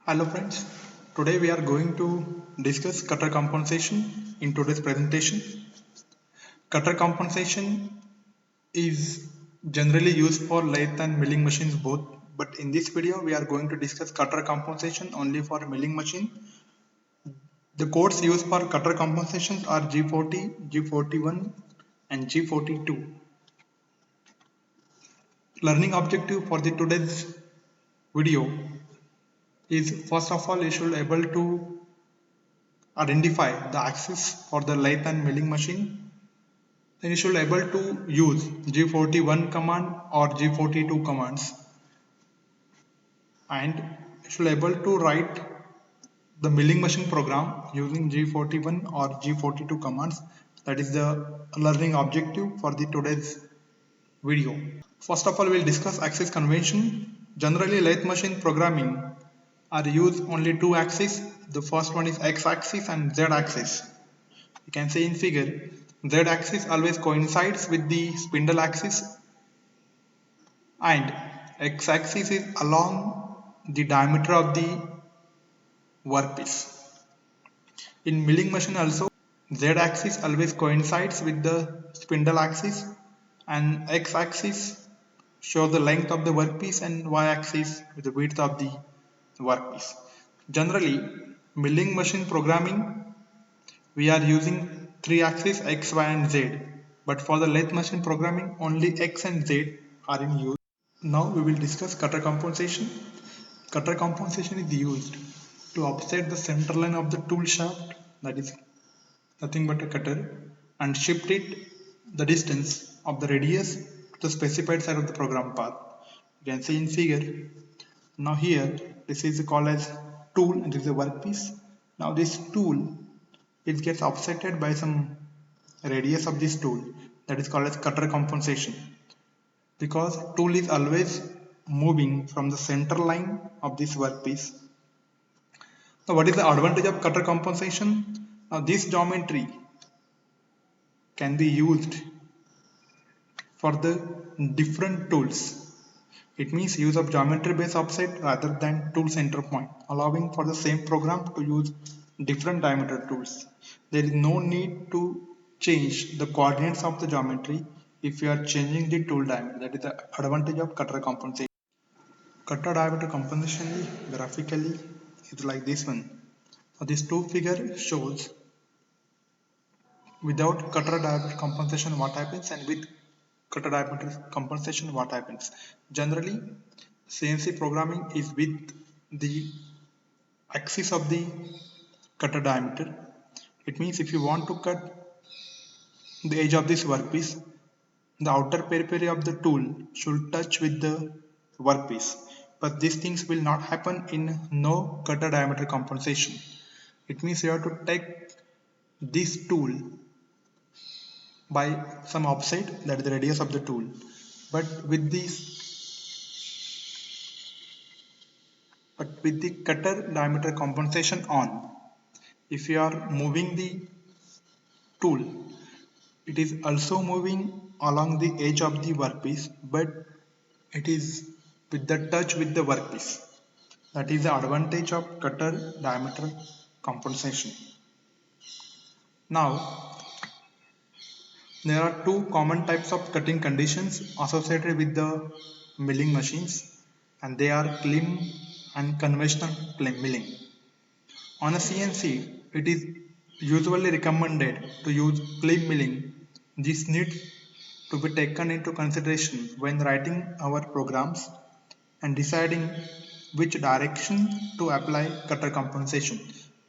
Hello friends, today we are going to discuss cutter compensation in today's presentation. Cutter compensation is generally used for lathe and milling machines both, but in this video we are going to discuss cutter compensation only for milling machine. The codes used for cutter compensation are G40, G41 and G42. Learning objective for the today's video is first of all you should able to identify the axis for the lathe and milling machine. Then you should able to use G41 command or G42 commands, and you should able to write the milling machine program using G41 or G42 commands. That is the learning objective for the today's video. First of all, we'll discuss axis convention. Generally, lathe machine programming are used only two axes. The first one is X axis and Z axis. You can see in figure, Z axis always coincides with the spindle axis and X axis is along the diameter of the workpiece. In milling machine also, Z axis always coincides with the spindle axis and X axis shows the length of the workpiece and Y axis with the width of the workpiece. Generally, milling machine programming we are using three axes X, Y and Z, but for the lathe machine programming only X and Z are in use. Now we will discuss cutter compensation. Cutter compensation is used to offset the center line of the tool shaft, that is nothing but a cutter, and shift it the distance of the radius to the specified side of the program path. You can see in figure. Now here this is called as tool and this is a workpiece. Now this tool, it gets offsetted by some radius of this tool, that is called as cutter compensation, because tool is always moving from the center line of this workpiece. Now what is the advantage of cutter compensation? Now this geometry can be used for the different tools. It means use of geometry based offset rather than tool center point, allowing for the same program to use different diameter tools. There is no need to change the coordinates of the geometry if you are changing the tool diameter. That is the advantage of cutter compensation. Cutter diameter compensation graphically is like this one. So this two figure shows without cutter diameter compensation what happens and with cutter diameter compensation what happens. Generally, CNC programming is with the axis of the cutter diameter. It means if you want to cut the edge of this workpiece, the outer periphery of the tool should touch with the workpiece. But these things will not happen in no cutter diameter compensation. It means you have to take this tool by some offset, that is the radius of the tool. But with the cutter diameter compensation on, if you are moving the tool, it is also moving along the edge of the workpiece, but it is with the touch with the workpiece. That is the advantage of cutter diameter compensation. Now, there are two common types of cutting conditions associated with the milling machines, and they are climb and conventional milling. On a CNC, it is usually recommended to use climb milling. This needs to be taken into consideration when writing our programs and deciding which direction to apply cutter compensation.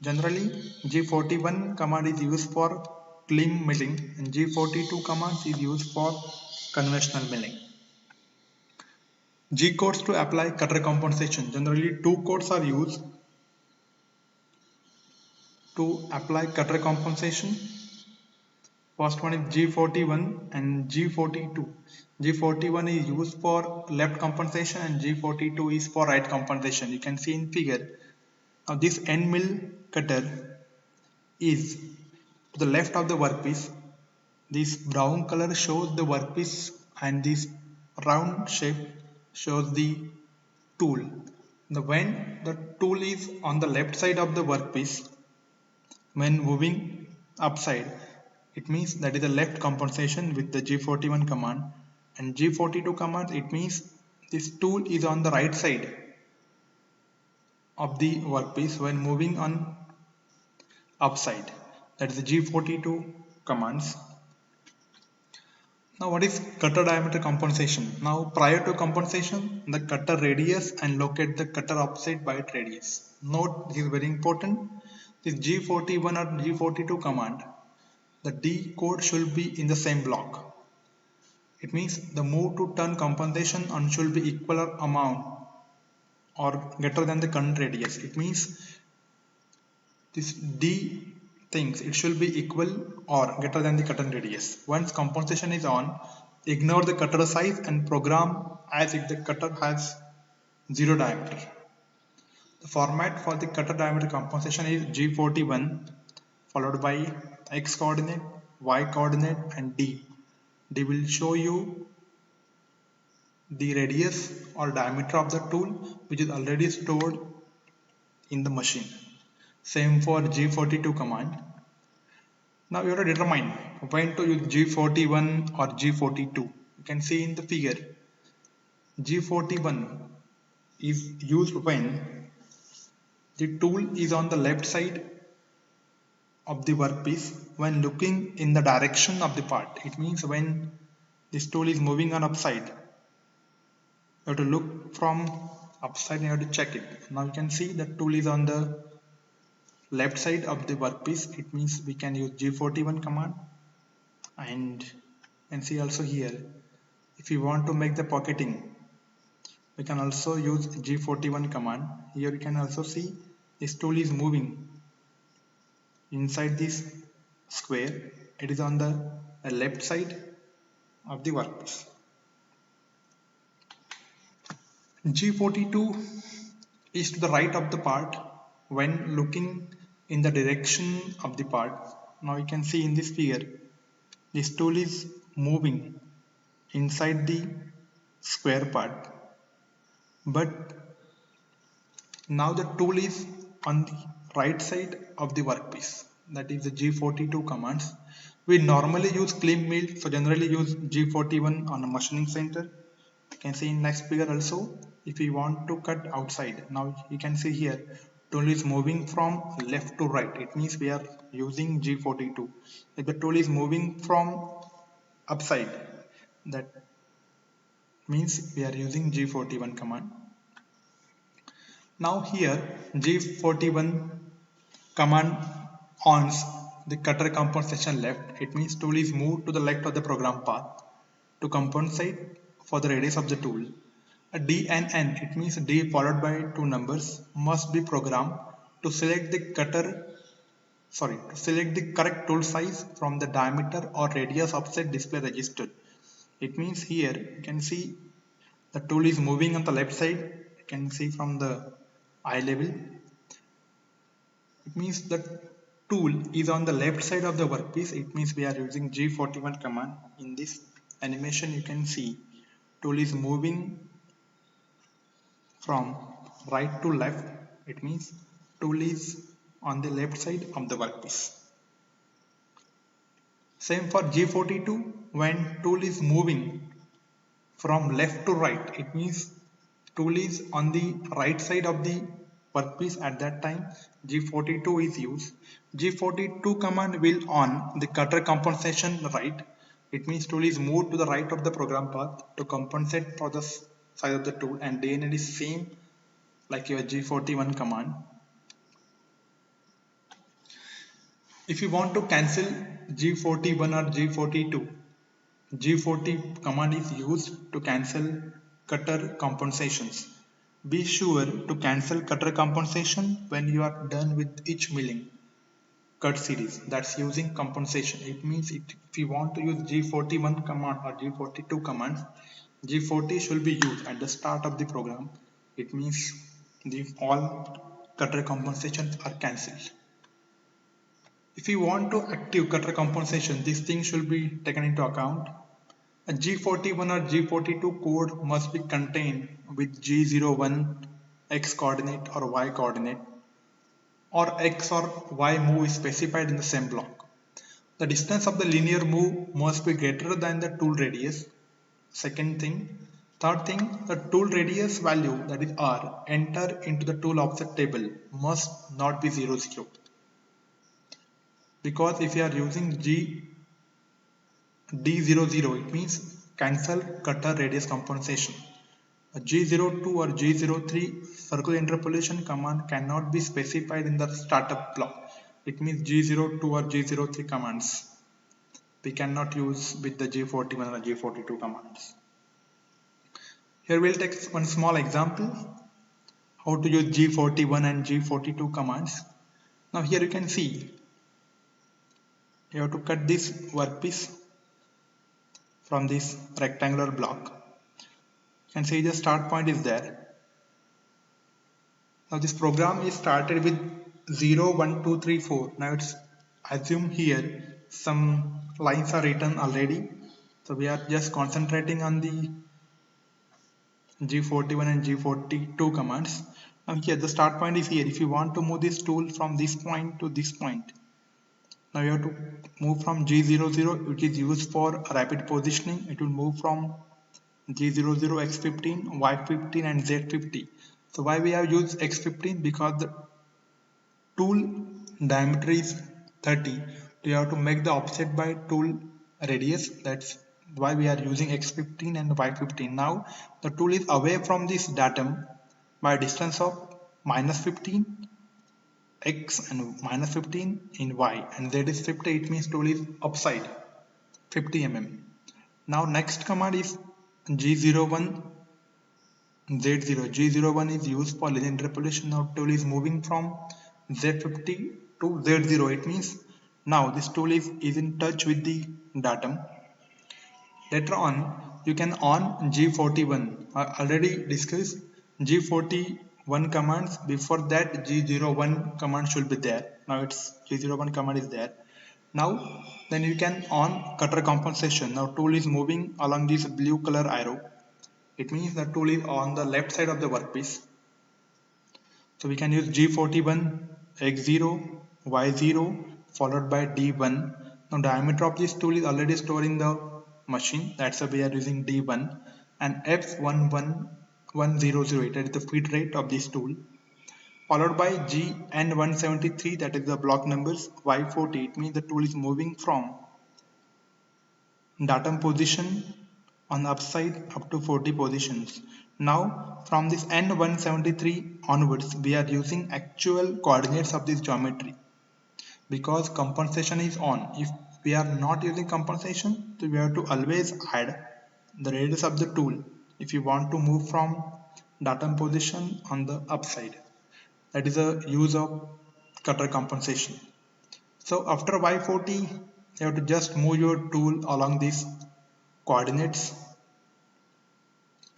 Generally, G41 command is used for climb milling and G42 command is used for conventional milling. G codes to apply cutter compensation. Generally, two codes are used to apply cutter compensation. First one is G41 and G42. G41 is used for left compensation and G42 is for right compensation. You can see in figure. Now this end mill cutter is to the left of the workpiece. This brown color shows the workpiece and this round shape shows the tool. When the tool is on the left side of the workpiece, when moving upside, it means that is the left compensation with the G41 command, and G42 command, it means this tool is on the right side of the workpiece when moving on upside. That is the G42 commands. Now what is cutter diameter compensation? Now prior to compensation, the cutter radius and locate the cutter offset by its radius. Note, this is very important. This G41 or G42 command, the D code should be in the same block. It means the move to turn compensation on should be equal or amount or greater than the current radius. It means this D things, it should be equal or greater than the cutter radius. Once compensation is on, ignore the cutter size and program as if the cutter has 0 diameter. The format for the cutter diameter compensation is G41 followed by X coordinate, Y coordinate and D. D will show you the radius or diameter of the tool which is already stored in the machine. Same for G42 command. Now you have to determine when to use G41 or G42. You can see in the figure, G41 is used when the tool is on the left side of the workpiece when looking in the direction of the part. It means when this tool is moving on upside, you have to look from upside and you have to check it. Now you can see the tool is on the left side of the workpiece. It means we can use G41 command, and you can see also here if you want to make the pocketing, we can also use G41 command. Here you can also see this tool is moving inside this square. It is on the left side of the workpiece. G42 is to the right of the part when looking in the direction of the part. Now you can see in this figure, this tool is moving inside the square part, but now the tool is on the right side of the workpiece. That is the G42 commands. We normally use clean mill, so generally use G41 on a machining center. You can see in next figure also, if we want to cut outside, now you can see here tool is moving from left to right. It means we are using G42. If the tool is moving from upside, that means we are using G41 command. Now here G41 command ons the cutter compensation left. It means tool is moved to the left of the program path to compensate for the radius of the tool. A D and N, it means D followed by two numbers, must be programmed to select the correct tool size from the diameter or radius offset display registered. It means here you can see the tool is moving on the left side. You can see from the eye level. It means the tool is on the left side of the workpiece. It means we are using G41 command. In this animation you can see tool is moving from right to left. It means tool is on the left side of the workpiece. Same for G42, when tool is moving from left to right, it means tool is on the right side of the workpiece. At that time G42 is used. G42 command will on the cutter compensation right. It means tool is moved to the right of the program path to compensate for the size of the tool, and DNL is same like your G41 command. If you want to cancel G41 or G42, G40 command is used to cancel cutter compensations. Be sure to cancel cutter compensation when you are done with each milling cut series, that's using compensation. It means if you want to use G41 command or G42 commands, G40 should be used at the start of the program. It means all cutter compensations are cancelled. If you want to active cutter compensation, this thing should be taken into account. A G41 or G42 code must be contained with G01 x coordinate or y coordinate, or x or y move is specified in the same block. The distance of the linear move must be greater than the tool radius. Second thing. Third thing, the tool radius value, that is r, enter into the tool offset table must not be 0, 0. Because if you are using D00, it means cancel cutter radius compensation. A G02 or G03 circle interpolation command cannot be specified in the startup block. It means G02 or G03 commands we cannot use with the G41 or G42 commands. Here we'll take one small example how to use G41 and G42 commands. Now here you can see you have to cut this workpiece from this rectangular block. You can see the start point is there. Now this program is started with 0, 1, 2, 3, 4. Now it's assume here some lines are written already. So we are just concentrating on the G41 and G42 commands. Now here the start point is here. If you want to move this tool from this point to this point, now you have to move from G00, which is used for rapid positioning. It will move from G00, X15, Y15 and Z50. So why we have used X15? Because the tool diameter is 30. You have to make the offset by tool radius. That's why we are using X15 and Y15. Now the tool is away from this datum by a distance of -15 X and -15 in Y, and Z is 50. It means tool is upside 50 mm. Now next command is G01 Z0. G01 is used for linear interpolation. Now tool is moving from Z50 to Z0. It means now this tool is in touch with the datum. Later on you can on G41. I already discussed G41 commands. Before that G01 command should be there. Now it's G01 command is there. Now then you can on cutter compensation. Now tool is moving along this blue color arrow. It means the tool is on the left side of the workpiece. So we can use G41, X0, Y0 followed by D1. Now diameter of this tool is already stored in the machine. That's why we are using D1, and F11100, that is the feed rate of this tool, followed by GN173, that is the block numbers, Y40. It means the tool is moving from datum position on the upside up to 40 positions. Now from this N173 onwards we are using actual coordinates of this geometry, because compensation is on. If we are not using compensation, so we have to always add the radius of the tool if you want to move from datum position on the upside. That is a use of cutter compensation. So after Y40 you have to just move your tool along these coordinates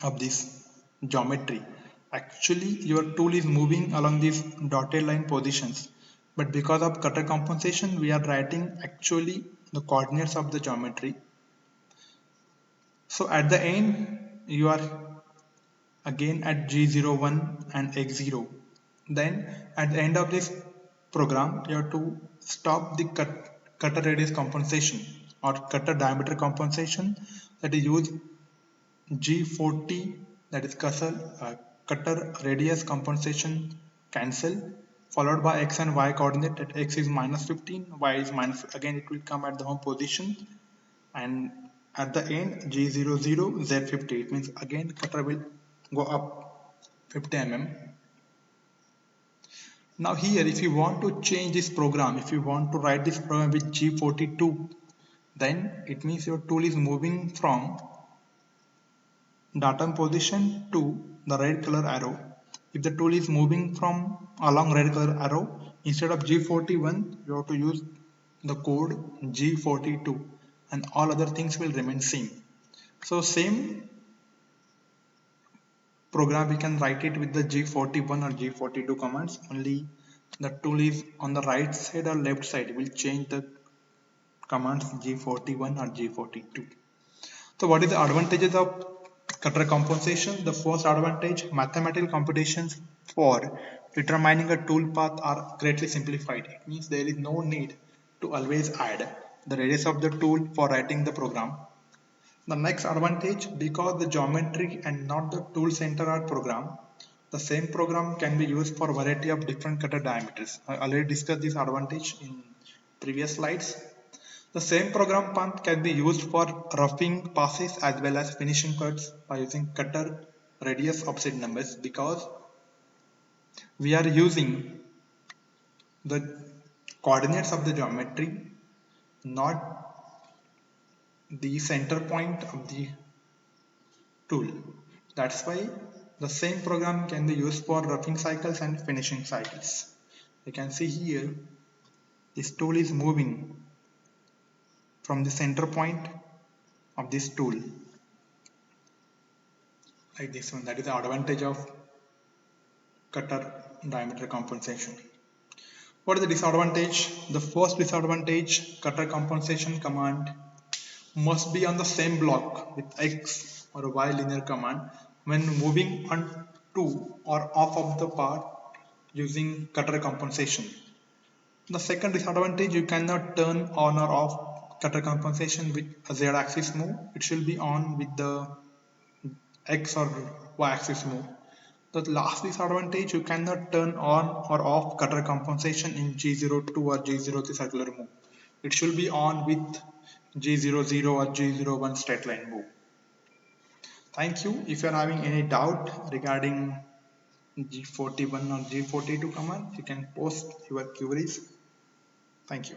of this geometry. Actually your tool is moving along these dotted line positions, but because of cutter compensation we are writing actually the coordinates of the geometry. So at the end you are again at G01 and X0. Then at the end of this program you have to stop the cutter radius compensation or cutter diameter compensation, that is use G40, that is cutter radius compensation cancel, followed by X and Y coordinate. That X is -15, Y is minus, again it will come at the home position, and at the end G00 Z50. It means again cutter will go up 50 mm. Now here if you want to change this program, if you want to write this program with G42, then it means your tool is moving from datum position to the red color arrow. If the tool is moving from along red color arrow, instead of G41 you have to use the code G42, and all other things will remain same. So same program we can write it with the G41 or G42 commands, only the tool is on the right side or left side will change the commands G41 or G42. So what is the advantages of cutter compensation? The first advantage, mathematical computations for determining a tool path are greatly simplified. It means there is no need to always add the radius of the tool for writing the program. The next advantage, because the geometry and not the tool center are programmed, the same program can be used for a variety of different cutter diameters. I already discussed this advantage in previous slides. The same program path can be used for roughing passes as well as finishing cuts by using cutter radius offset numbers, because we are using the coordinates of the geometry, not the center point of the tool. That's why the same program can be used for roughing cycles and finishing cycles. You can see here this tool is moving from the center point of this tool like this one. That is the advantage of cutter diameter compensation. What is the disadvantage? The first disadvantage, cutter compensation command must be on the same block with X or Y linear command when moving on to or off of the part using cutter compensation. The second disadvantage, you cannot turn on or off cutter compensation with a Z axis move. It should be on with the X or Y axis move. The last disadvantage, you cannot turn on or off cutter compensation in G02 or G03 circular move. It should be on with G00 or G01 straight line move. Thank you. If you are having any doubt regarding G41 or G42 command, you can post your queries. Thank you.